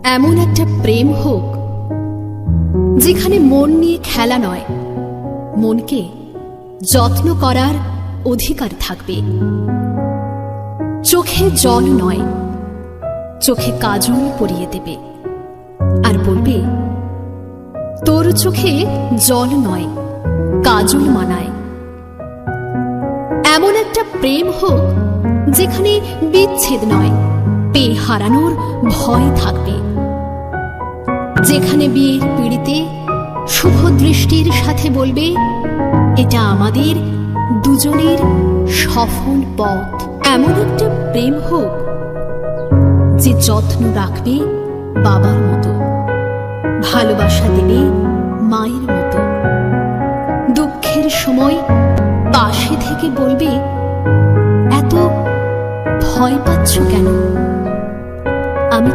এমন একটা প্রেম হোক যেখানে মন নিয়ে খেলা নয়, মনকে যত্ন করার অধিকার থাকবে। চোখে জল নয়, চোখে কাজল পরিয়ে দেবে আর বলবে, তোর চোখে জল নয়, কাজল মানায়। এমন একটা প্রেম হোক যেখানে বিচ্ছেদ নয়, পেয়ে হারানোর ভয় থাকবে। যেখানে বিয়ের পিড়িতে শুভ দৃষ্টির সাথে বলবে, এটা আমাদের দুজনের সফল পথ। এমন একটা প্রেম হোক যে যত্ন রাখবে বাবার মতো, ভালোবাসা দেবে মায়ের মতো। দুঃখের সময় পাশে থেকে বলবে, এত ভয় পাচ্ছ কেন? আমি